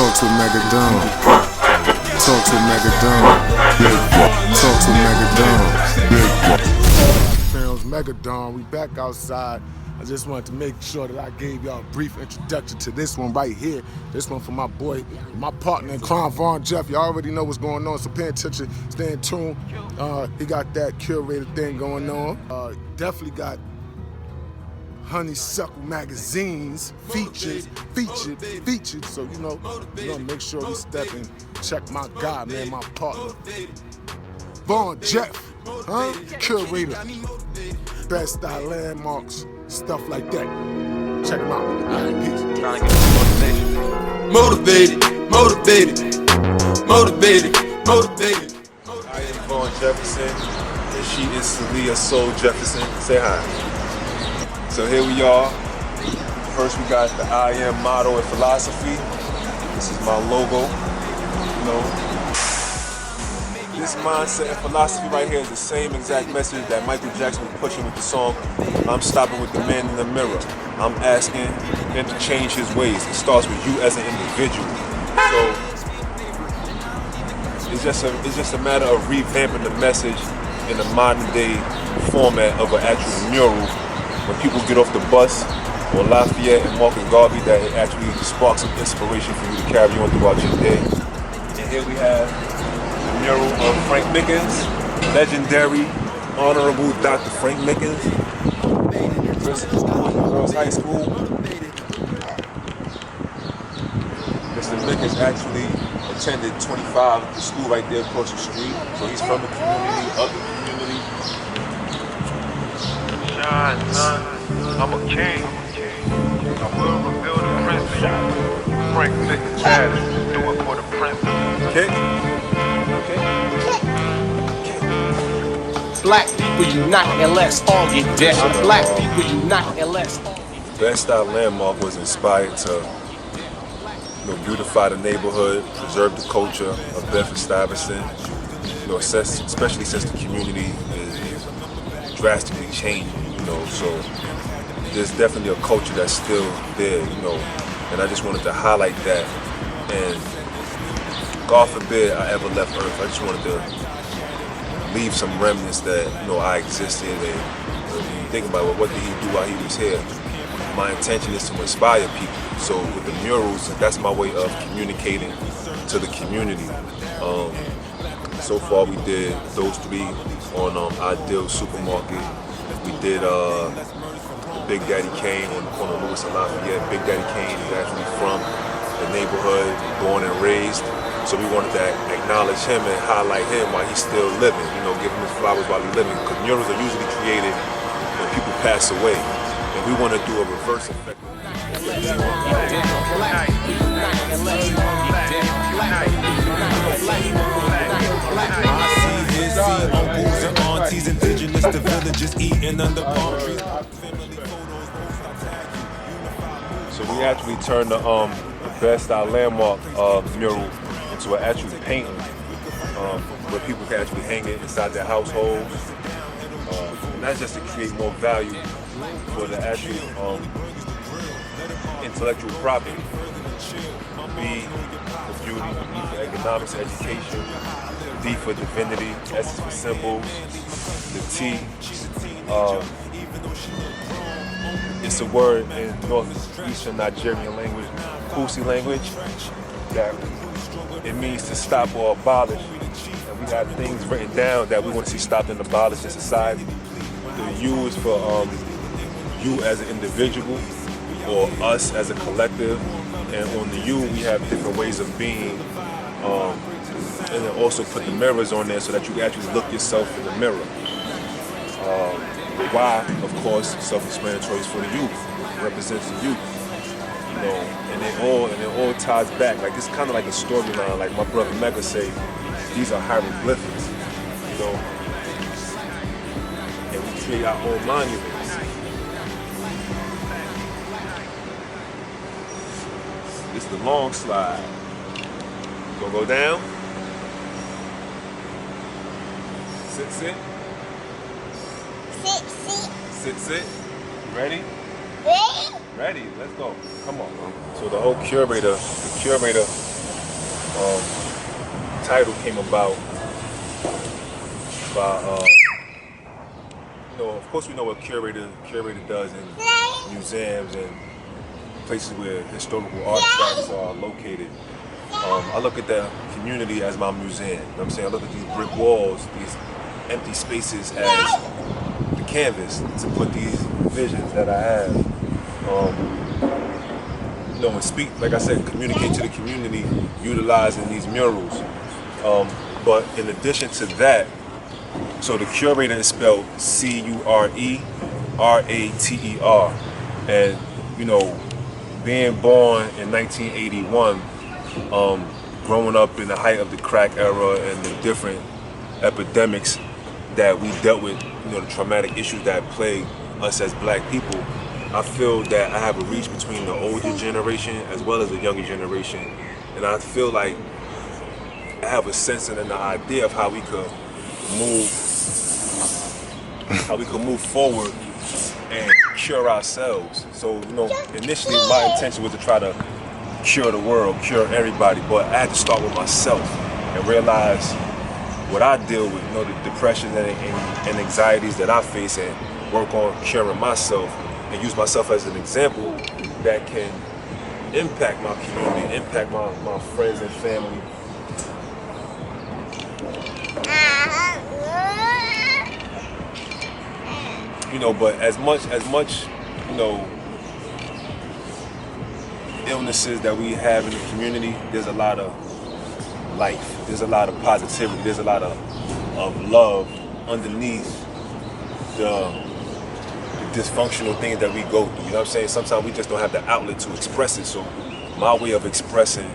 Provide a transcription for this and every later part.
Talk to Megadon. Talk to Megadon. Talk to Megadon. Fans, Megadon, we back outside. I just wanted to make sure that I gave y'all a brief introduction to this one right here. This one for my boy, my partner in crime, VonJeff. Y'all already know what's going on, so pay attention, stay in tune. He got that curated thing going on. Definitely got Honeysuckle magazines, featured. So you know, we gonna make sure we step and check my guy, man, my partner, VonJeff, curator, best style landmarks, stuff like that. Check him out. All right, peace. Trying to get motivated. I am Vaughn Jefferson, and she is Celia Soul Jefferson. Say hi. So here we are. First we got the I am motto and philosophy. This is my logo. You know, this mindset and philosophy right here is the same exact message that Michael Jackson was pushing with the song I'm Stopping with the Man in the Mirror. I'm asking him to change his ways. It starts with you as an individual. So it's just a matter of revamping the message in a modern day format of an actual mural. When people get off the bus on Lafayette and Market Garvey, that it actually sparks some inspiration for you to carry on throughout your day. And here we have the mural of Frank Mickens, legendary, honorable Dr. Frank Mickens, Girls High School. Mr. Mickens actually attended 25, the school right there across the street. So he's from the community, of the community. I'm a king. I will reveal the prince in you. Frank Mickens status. Do it for the prince. Okay. Black people unite and let's all get down. Black people unite and let's all get down. The Best Style Landmark was inspired to beautify the neighborhood, preserve the culture of Bedford-Stuyvesant, especially since the community is drastically changing, so there's definitely a culture that's still there, and I just wanted to highlight that. And God forbid I ever left Earth, I just wanted to leave some remnants that, I existed. And when you think about it, what did he do while he was here? My intention is to inspire people. So with the murals, that's my way of communicating to the community. So far we did those three on Ideal Supermarket. We did Big Daddy Kane on the corner of Lewis and Lafayette. Big Daddy Kane is actually from the neighborhood, born and raised. So we wanted to acknowledge him and highlight him while he's still living, give him his flowers while he's living. Because murals are usually created when people pass away. And we want to do a reverse effect. Uncles and aunties, indigenous to villages eating under palm trees. So we actually turned the Best Style Landmark mural into an actual painting where people can actually hang it inside their households. And that's just to create more value for the actual intellectual property. B for beauty, E for economics, education, D for divinity, S is for symbols, the T, it's a word in northeastern Nigerian language, Kusi language, that it means to stop or abolish. And we have things written down that we want to see stopped and abolished in society. The U is for you as an individual or us as a collective. And on the U, we have different ways of being. And then also put the mirrors on there so that you can actually look yourself in the mirror. The Y, of course, self-explanatory, is for the youth. It represents the youth. And it all ties back. Like it's kind of like a storyline. Like my brother Mega say, these are hieroglyphics. And we create our own monuments. It's the long slide. Gonna go down. Sit. Sit. Ready? Ready, let's go. Come on. So the whole curator Title came about by, of course we know what curator does in museums and places where historical artifacts are located. I look at the community as my museum. You know what I'm saying? I look at these brick walls, these empty spaces as the canvas to put these visions that I have. And speak, like I said, communicate to the community utilizing these murals. But in addition to that, so the curator is spelled Curater. And, being born in 1981, growing up in the height of the crack era and the different epidemics that we dealt with, the traumatic issues that plague us as black people, I feel that I have a reach between the older generation as well as the younger generation. And I feel like I have a sense and an idea of how we could move forward and cure ourselves. So, initially my intention was to try to cure the world, cure everybody, but I had to start with myself and realize what I deal with, the depression and anxieties that I face, and work on curing myself and use myself as an example that can impact my community, impact my friends and family. But as much, illnesses that we have in the community, there's a lot of life, there's a lot of positivity, there's a lot of love underneath the dysfunctional things that we go through. You know what I'm saying? Sometimes we just don't have the outlet to express it. So my way of expressing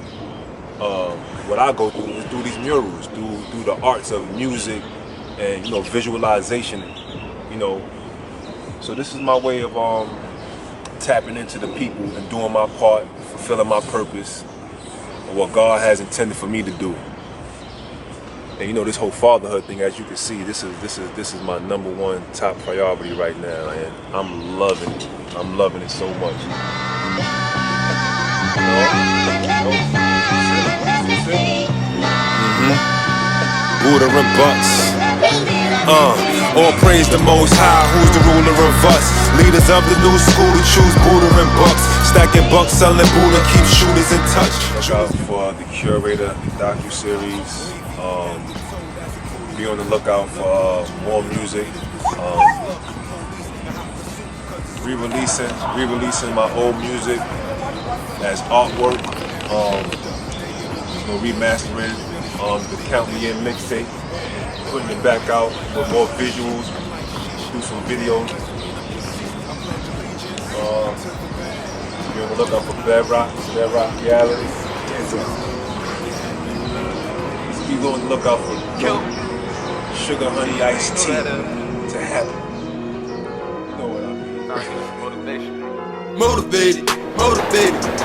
what I go through is through these murals, through the arts of music and visualization. So this is my way of tapping into the people and doing my part, fulfilling my purpose, and what God has intended for me to do. And this whole fatherhood thing, as you can see, this is my #1 top priority right now, and I'm loving it. I'm loving it so much. Buddha and Bucks. All praise the Most High, who's the ruler of us. Leaders of the new school who choose Buddha and Bucks. Stacking bucks, selling Buddha, keep shooters in touch. Look out for the Curator docu-series. Be on the lookout for more music. Re-releasing my old music as artwork. Remastering the Count Me In mixtape. Putting it back out with more visuals, do some videos. Be on the lookout for Bedrock Reality. Be on the lookout for Sugar Honey Iced Tea to happen. You know what I mean? Motivated.